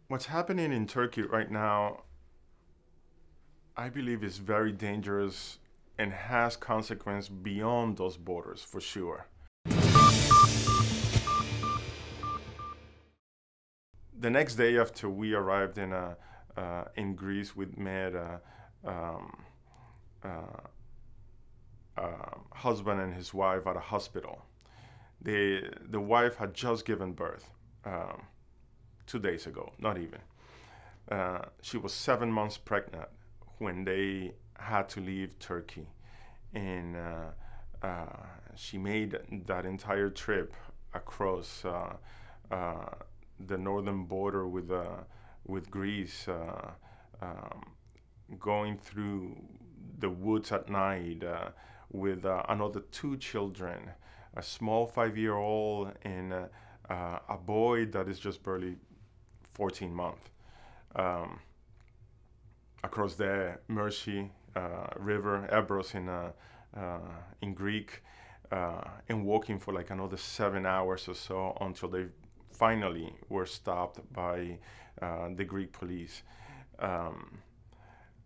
What's happening in Turkey right now, I believe, is very dangerous and has consequence beyond those borders for sure. The next day after we arrived in Greece, we met um, uh, husband and his wife at a hospital. The wife had just given birth 2 days ago, not even. She was 7 months pregnant when they had to leave Turkey, and she made that entire trip across the northern border with Greece, um, going through the woods at night with another two children, a small 5-year-old and a boy that is just barely 14 months. Across the Mercy River, Evros in Greek, and walking for like another 7 hours or so until they finally were stopped by the Greek police.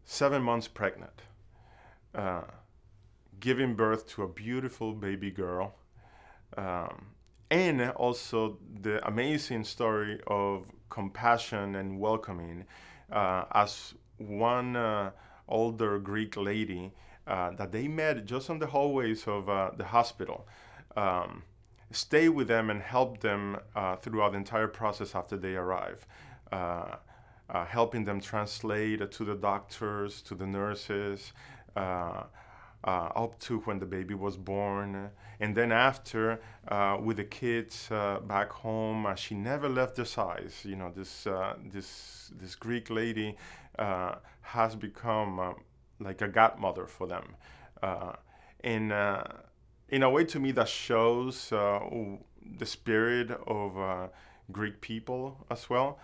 7 months pregnant, giving birth to a beautiful baby girl, and also the amazing story of compassion and welcoming as one older Greek lady that they met just on the hallways of the hospital stay with them and help them throughout the entire process after they arrive, helping them translate to the doctors, to the nurses, up to when the baby was born. And then after, with the kids back home, she never left their sides. You know, this Greek lady has become like a godmother for them. And in a way, to me, that shows the spirit of Greek people as well.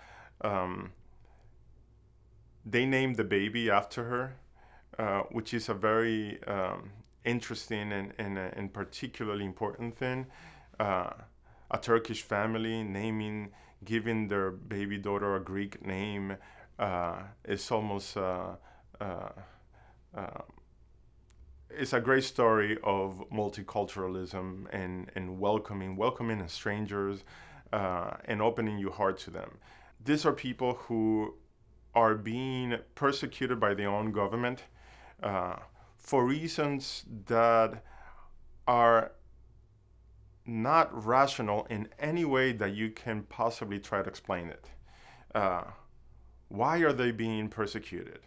They named the baby after her, which is a very interesting and particularly important thing. A Turkish family giving their baby daughter a Greek name is almost it's a great story of multiculturalism and welcoming strangers and opening your heart to them. These are people who are being persecuted by their own government for reasons that are not rational in any way that you can possibly try to explain it. Why are they being persecuted?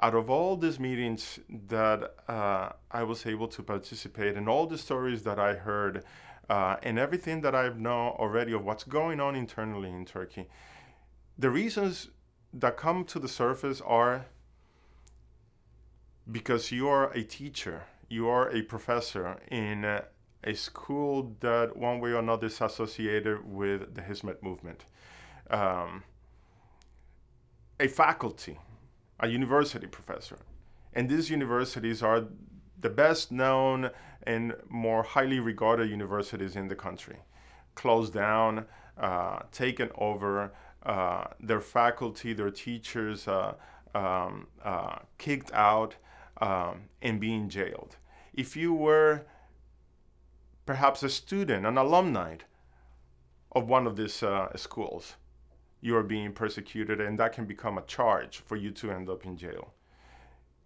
Out of all these meetings that I was able to participate in, all the stories that I heard, and everything that I've known already of what's going on internally in Turkey, the reasons that come to the surface are because you are a teacher, you are a professor in a school that one way or another is associated with the Hizmet movement, a faculty, a university professor. And these universities are the best known and more highly regarded universities in the country. Closed down, taken over, their faculty, their teachers kicked out and being jailed. If you were perhaps a student, an alumni of one of these schools, you are being persecuted, and that can become a charge for you to end up in jail.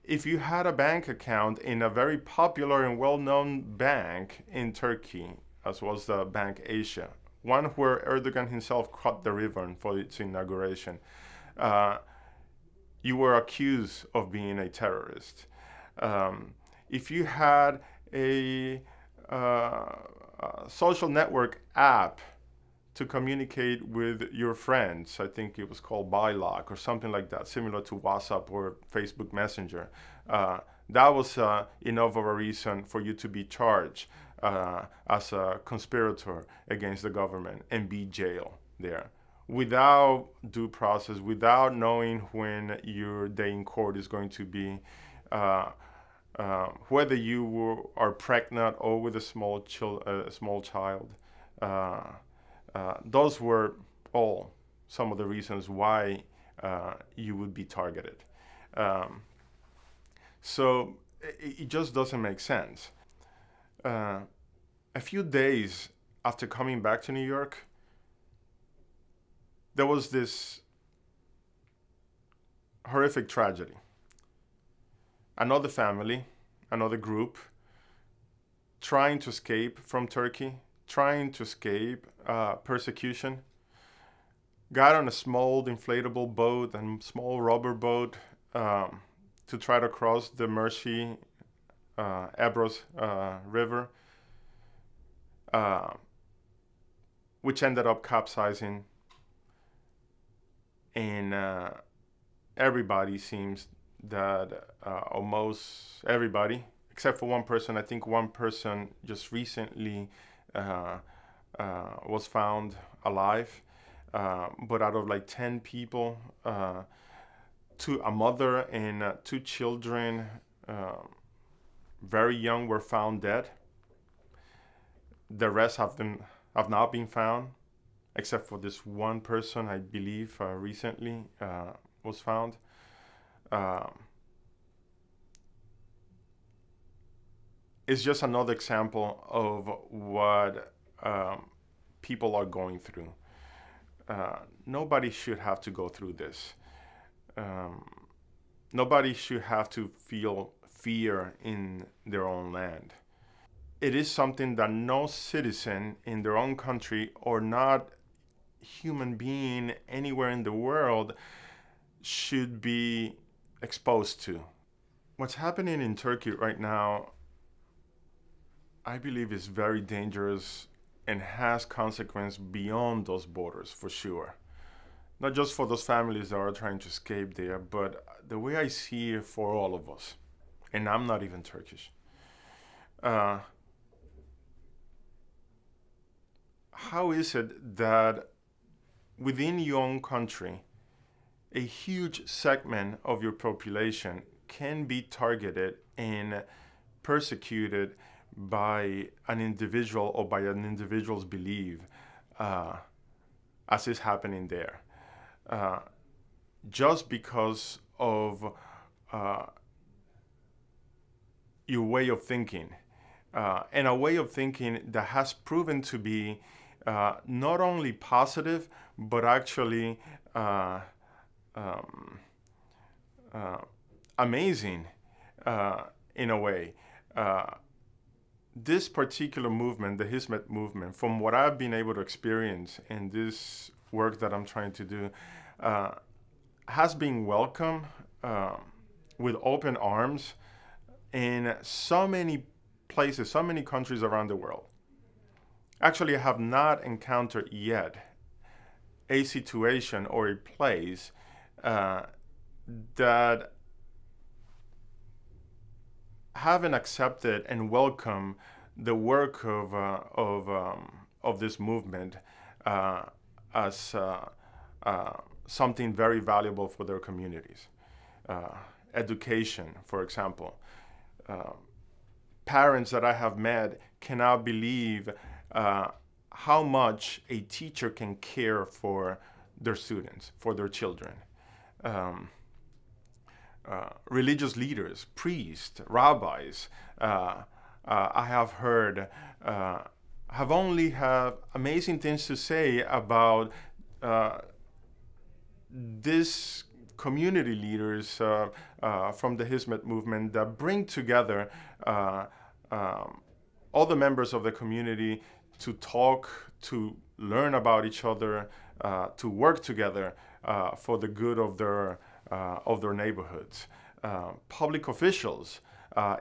If you had a bank account in a very popular and well-known bank in Turkey, as was the Bank Asia, one where Erdogan himself cut the ribbon for its inauguration, you were accused of being a terrorist. If you had a social network app to communicate with your friends, I think it was called Bylock or something like that, similar to WhatsApp or Facebook Messenger, that was enough of a reason for you to be charged as a conspirator against the government and be jailed there without due process, without knowing when your day in court is going to be, whether you are pregnant or with a small child. Those were all some of the reasons why you would be targeted. Um, so it just doesn't make sense. A few days after coming back to New York, there was this horrific tragedy. Another family, another group, trying to escape from Turkey, trying to escape persecution, got on a small inflatable boat and small rubber boat to try to cross the Mercy Evros River, which ended up capsizing, and everybody seems that almost everybody, except for one person, I think one person just recently was found alive, but out of like 10 people, a mother and 2 children, very young, were found dead. The rest have not been found, except for this one person, I believe, recently was found. It's just another example of what people are going through. Nobody should have to go through this. Nobody should have to feel fear in their own land. It is something that no citizen in their own country, or not human being anywhere in the world, should be exposed to. What's happening in Turkey right now, I believe, is very dangerous and has consequences beyond those borders, for sure. Not just for those families that are trying to escape there, but the way I see it, for all of us. And I'm not even Turkish. How is it that within your own country, a huge segment of your population can be targeted and persecuted by an individual or by an individual's belief, as is happening there, just because of your way of thinking, and a way of thinking that has proven to be not only positive, but actually amazing in a way. This particular movement, the Hizmet movement, from what I've been able to experience in this work that I'm trying to do, has been welcomed with open arms in so many places, so many countries around the world. Actually, I have not encountered yet a situation or a place that haven't accepted and welcomed the work of this movement as something very valuable for their communities. Education, for example. Parents that I have met cannot believe how much a teacher can care for their students, for their children. Religious leaders, priests, rabbis, I have heard, have only have amazing things to say about this community leaders from the Hizmet movement that bring together all the members of the community to talk, to learn about each other, to work together for the good of their neighborhoods. Public officials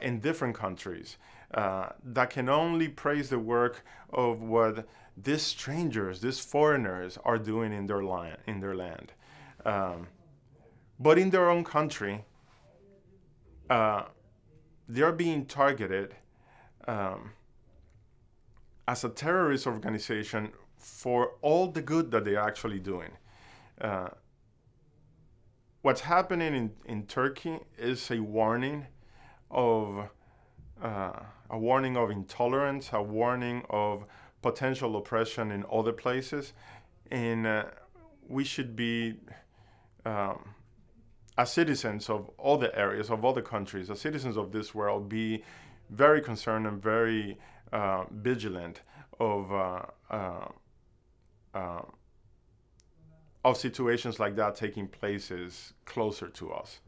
in different countries that can only praise the work of what these strangers, these foreigners, are doing in their land. But in their own country, they're being targeted as a terrorist organization for all the good that they're actually doing. What's happening in Turkey is a warning of intolerance, a warning of potential oppression in other places. And we should be, um, as citizens of all the areas, of all the countries, as citizens of this world, be very concerned and very vigilant of situations like that taking places closer to us.